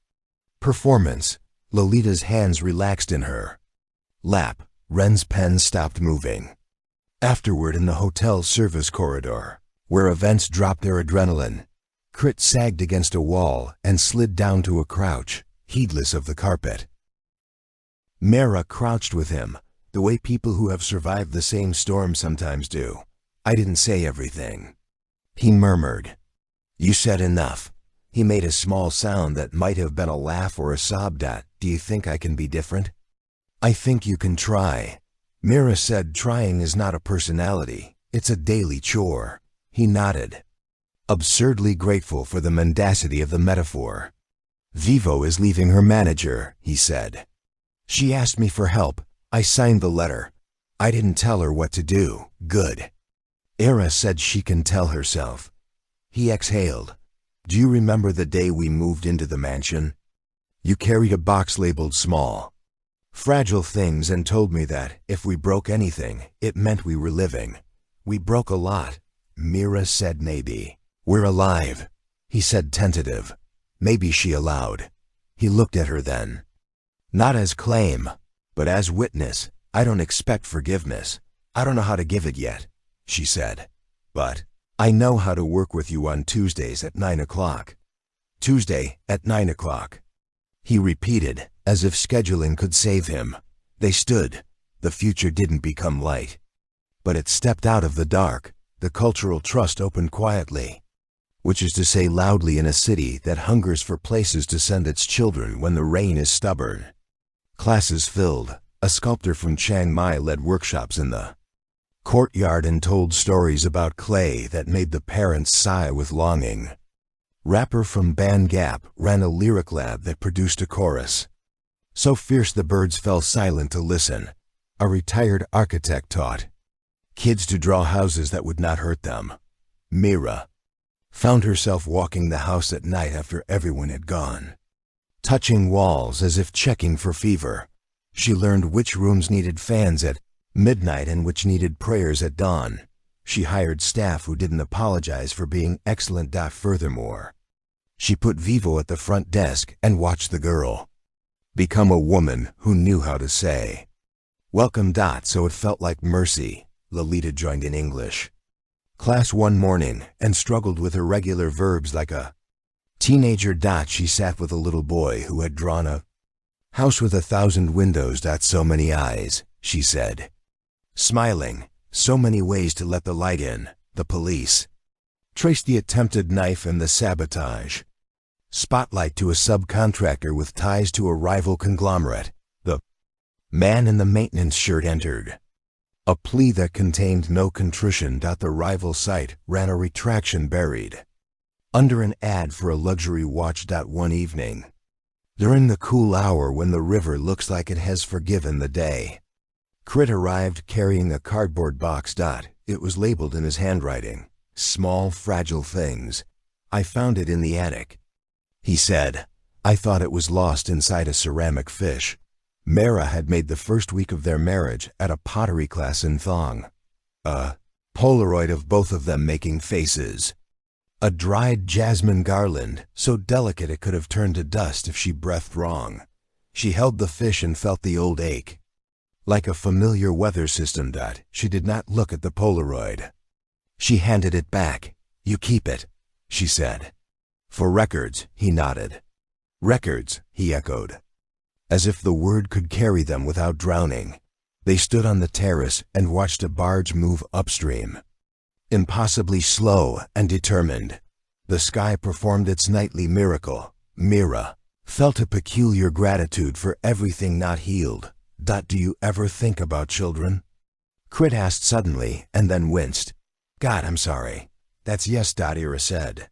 performance. Lolita's hands relaxed in her lap. Ren's pen stopped moving. Afterward, in the hotel service corridor, where events dropped their adrenaline, Crit sagged against a wall and slid down to a crouch, heedless of the carpet. Mira crouched with him, the way people who have survived the same storm sometimes do. I didn't say everything, he murmured. You said enough. He made a small sound that might have been a laugh or a sob. Do you think I can be different? I think you can try. Mira said trying is not a personality, it's a daily chore. He nodded, absurdly grateful for the mendacity of the metaphor. Vivo is leaving her manager, he said. She asked me for help. I signed the letter. I didn't tell her what to do. Good. Era said she can tell herself. He exhaled. Do you remember the day we moved into the mansion? You carried a box labeled small, fragile things and told me that if we broke anything, it meant we were living. We broke a lot. Mira said maybe. We're alive. He said tentative. Maybe she allowed. He looked at her then. Not as claim, but as witness. I don't expect forgiveness. I don't know how to give it yet, she said. But I know how to work with you on Tuesdays at 9 o'clock. Tuesday at 9 o'clock. He repeated, as if scheduling could save him. They stood. The future didn't become light, but it stepped out of the dark. The Cultural Trust opened quietly, which is to say loudly in a city that hungers for places to send its children when the rain is stubborn. Classes filled. A sculptor from Chiang Mai led workshops in the courtyard and told stories about clay that made the parents sigh with longing. Rapper from Band Gap ran a lyric lab that produced a chorus so fierce the birds fell silent to listen. A retired architect taught kids to draw houses that would not hurt them. Mira found herself walking the house at night after everyone had gone, touching walls as if checking for fever. She learned which rooms needed fans at midnight and which needed prayers at dawn. She hired staff who didn't apologize for being excellent. Furthermore, she put Vivo at the front desk and watched the girl become a woman who knew how to say, welcome. So it felt like mercy. Lolita joined in English class one morning and struggled with irregular verbs like a teenager. She sat with a little boy who had drawn a house with 1,000 windows. So many eyes, she said, smiling. So many ways to let the light in. The police traced the attempted knife and the sabotage. Spotlight to a subcontractor with ties to a rival conglomerate. The man in the maintenance shirt entered. A plea that contained no contrition. The rival site ran a retraction buried under an ad for a luxury watch. One evening, during the cool hour when the river looks like it has forgiven the day. Crit arrived carrying a cardboard box. It was labeled in his handwriting, "Small, fragile things. I found it in the attic." He said, "I thought it was lost inside a ceramic fish." Mara had made the first week of their marriage at a pottery class in Thong. A Polaroid of both of them making faces. A dried jasmine garland, so delicate it could have turned to dust if she breathed wrong. She held the fish and felt the old ache. Like a familiar weather system. She did not look at the Polaroid. She handed it back. "You keep it," she said. "For records," he nodded. "Records," he echoed. As if the word could carry them without drowning, they stood on the terrace and watched a barge move upstream. Impossibly slow and determined, the sky performed its nightly miracle. Mira felt a peculiar gratitude for everything not healed. "Do you ever think about children?" Crit asked suddenly and then winced. "God, I'm sorry. That's yes," Ira said.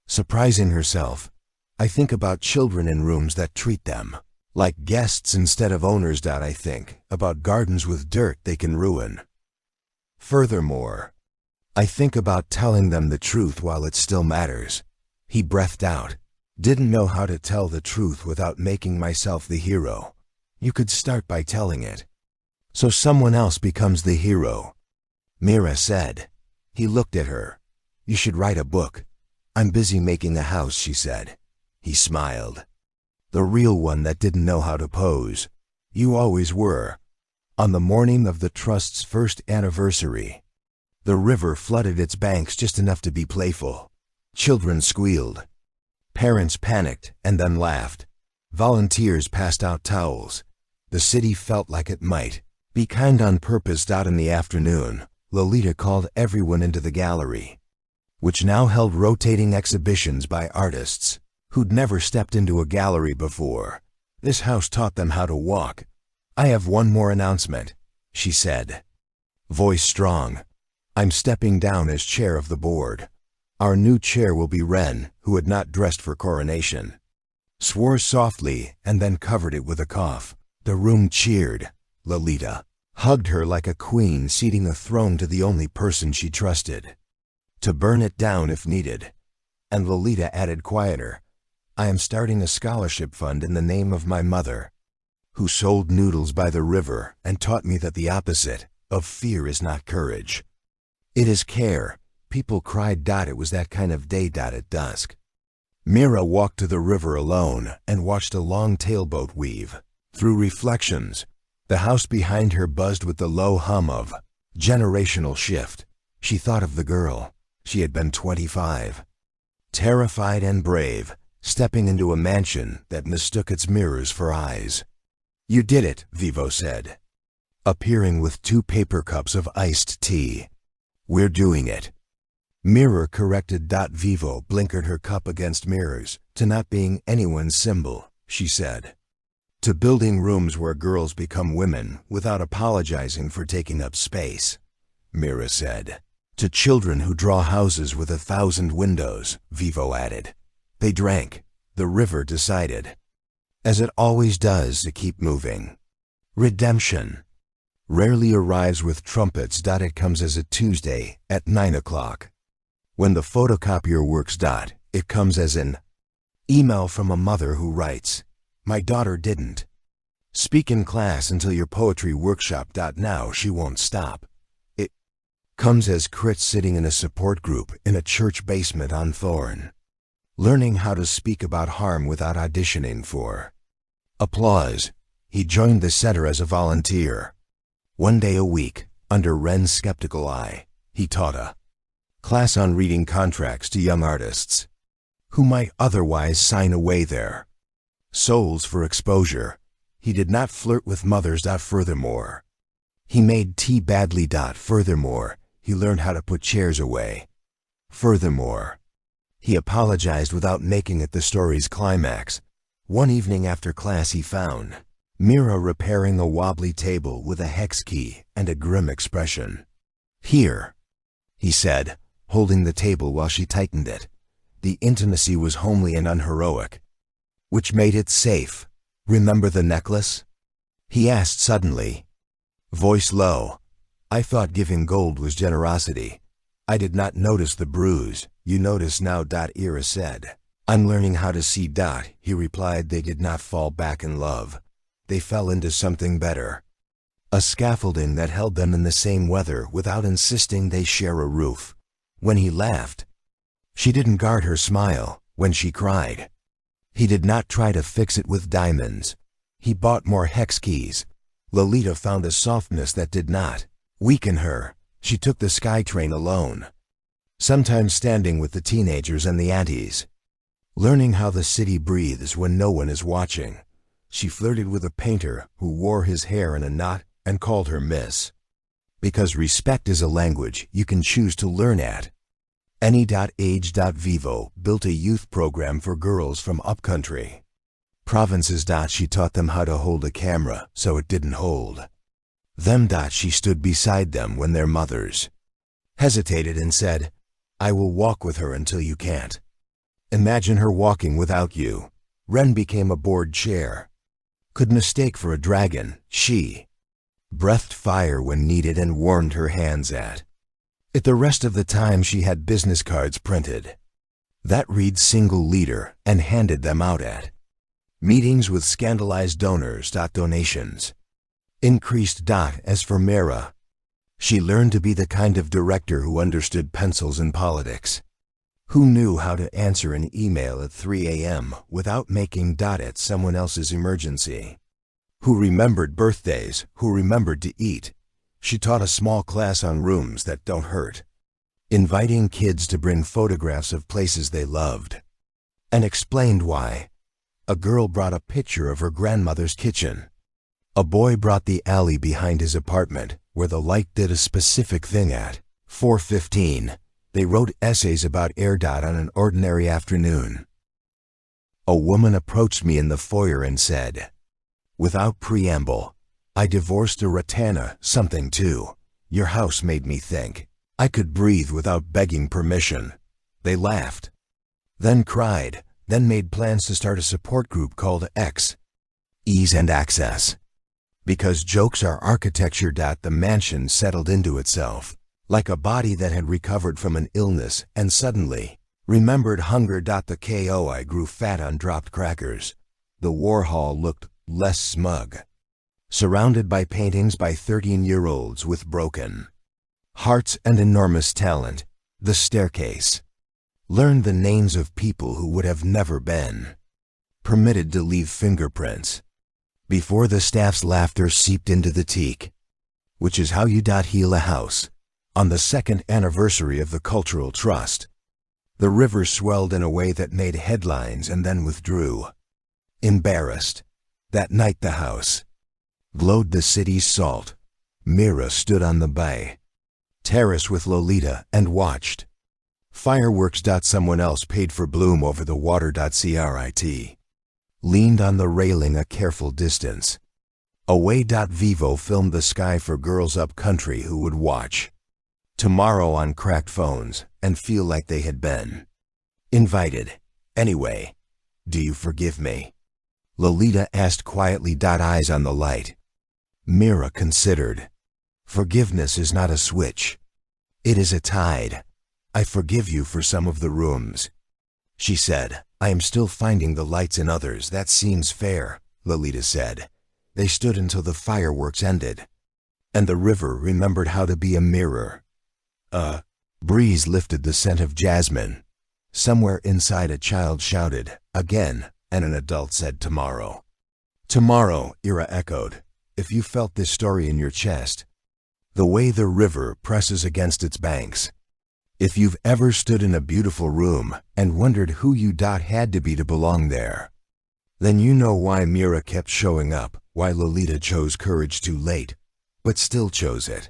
Surprising herself, "I think about children in rooms that treat them like guests instead of owners. I think about gardens with dirt they can ruin. Furthermore, I think about telling them the truth while it still matters." He breathed out. "Didn't know how to tell the truth without making myself the hero. You could start by telling it, so someone else becomes the hero," Mira said. He looked at her. "You should write a book." "I'm busy making a house," she said. He smiled. "The real one that didn't know how to pose. You always were." On the morning of the Trust's first anniversary, the river flooded its banks just enough to be playful. Children squealed. Parents panicked and then laughed. Volunteers passed out towels. The city felt like it might be kind on purpose. In the afternoon, Lolita called everyone into the gallery, which now held rotating exhibitions by artists who'd never stepped into a gallery before. This house taught them how to walk. "I have one more announcement," she said, voice strong. "I'm stepping down as chair of the board. Our new chair will be Ren, who had not dressed for coronation." Swore softly and then covered it with a cough. The room cheered. Lolita hugged her like a queen ceding a throne to the only person she trusted to burn it down if needed. And Lolita added quieter, "I am starting a scholarship fund in the name of my mother, who sold noodles by the river and taught me that the opposite of fear is not courage. It is care." People cried. It was that kind of day. At dusk, Mira walked to the river alone and watched a long tailboat weave through reflections. The house behind her buzzed with the low hum of generational shift. She thought of the girl. She had been 25, terrified and brave, stepping into a mansion that mistook its mirrors for eyes. "You did it," Vivo said, appearing with 2 paper cups of iced tea. "We're doing it." Mirror corrected. Vivo blinkered her cup against mirrors. "To not being anyone's symbol," she said. "To building rooms where girls become women without apologizing for taking up space," Mira said. "To children who draw houses with 1,000 windows," Vivo added. They drank. The river decided, as it always does, to keep moving. Redemption rarely arrives with trumpets. It comes as a Tuesday at 9 o'clock. When the photocopier works. It comes as an email from a mother who writes, "My daughter didn't speak in class until your poetry workshop. Now she won't stop." It comes as Crit sitting in a support group in a church basement on Thorn, learning how to speak about harm without auditioning for applause. He joined the center as a volunteer. 1 day a week, under Ren's skeptical eye, he taught a class on reading contracts to young artists who might otherwise sign away their souls for exposure. He did not flirt with mothers. Furthermore, he made tea badly. Furthermore, he learned how to put chairs away. Furthermore, he apologized without making it the story's climax. One evening after class he found Mira repairing a wobbly table with a hex key and a grim expression. "Here," he said, holding the table while she tightened it. The intimacy was homely and unheroic. which made it safe. Remember the necklace? He asked suddenly. Voice low. I thought giving gold was generosity. I did not notice the bruise. You notice now. Ira said. I'm learning how to see. He replied. They did not fall back in love. They fell into something better. A scaffolding that held them in the same weather without insisting they share a roof. When he laughed, she didn't guard her smile. When she cried, he did not try to fix it with diamonds. He bought more hex keys. Lolita found a softness that did not weaken her. She took the SkyTrain alone, sometimes standing with the teenagers and the aunties, learning how the city breathes when no one is watching. She flirted with a painter who wore his hair in a knot and called her Miss. Because respect is a language you can choose to learn at. Any.age. Vivo built a youth program for girls from upcountry provinces. She taught them how to hold a camera so it didn't hold them. She stood beside them when their mothers hesitated and said, I will walk with her until you can't. Imagine her walking without you. Ren became a board chair. Could mistake for a dragon. She breathed fire when needed and warmed her hands at it. The rest of the time she had business cards printed that read single leader and handed them out at meetings with scandalized donors. Donations increased. As for Mira, she learned to be the kind of director who understood pencils and politics, who knew how to answer an email at 3 a.m. without making it someone else's emergency, who remembered birthdays, who remembered to eat. She taught a small class on rooms that don't hurt, inviting kids to bring photographs of places they loved, and explained why. A girl brought a picture of her grandmother's kitchen. A boy brought the alley behind his apartment, where the light did a specific thing at 4:15. They wrote essays about air. On an ordinary afternoon, a woman approached me in the foyer and said, without preamble, I divorced a Ratana, something too. Your house made me think. I could breathe without begging permission. They laughed, then cried, then made plans to start a support group called X, Ease and Access. Because jokes are architecture. The mansion settled into itself, like a body that had recovered from an illness and suddenly remembered hunger. The KOI grew fat on dropped crackers. The war hall looked less smug, surrounded by paintings by 13-year-olds with broken hearts and enormous talent. The staircase learned the names of people who would have never been permitted to leave fingerprints before the staff's laughter seeped into the teak, which is how you heal a house. On the second anniversary of the Cultural Trust, the river swelled in a way that made headlines and then withdrew. Embarrassed. That night the house glowed the city's salt. Mira stood on the bay terrace with Lolita and watched fireworks. Someone else paid for bloom over the water. Crit leaned on the railing a careful distance away. Vivo filmed the sky for girls up country who would watch tomorrow on cracked phones and feel like they had been invited. Anyway, do you forgive me? Lolita asked quietly. Eyes on the light. Mira considered. Forgiveness is not a switch. It is a tide. I forgive you for some of the rooms, she said. I am still finding the lights in others. That seems fair, Lolita said. They stood until the fireworks ended, and the river remembered how to be a mirror. A breeze lifted the scent of jasmine. Somewhere inside a child shouted, again, and an adult said, tomorrow. Tomorrow, Ira echoed. If you felt this story in your chest, the way the river presses against its banks. If you've ever stood in a beautiful room and wondered who you had to be to belong there, then you know why Mira kept showing up, why Lolita chose courage too late, but still chose it.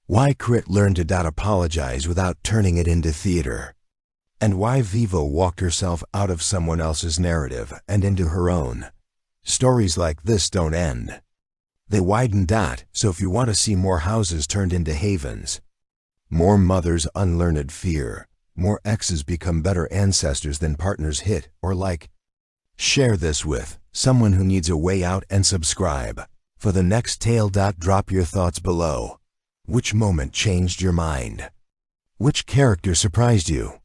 Why Crit learned to apologize without turning it into theater. And why Vivo walked herself out of someone else's narrative and into her own. Stories like this don't end. They widen. So if you want to see more houses turned into havens, more mothers' unlearned fear, more exes become better ancestors than partners hit or like, Share this with someone who needs a way out and subscribe for the next tale. Drop your thoughts below. Which moment changed your mind? Which character surprised you?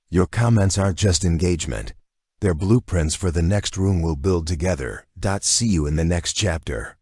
Your comments aren't just engagement. They're blueprints for the next room we'll build together. See you in the next chapter.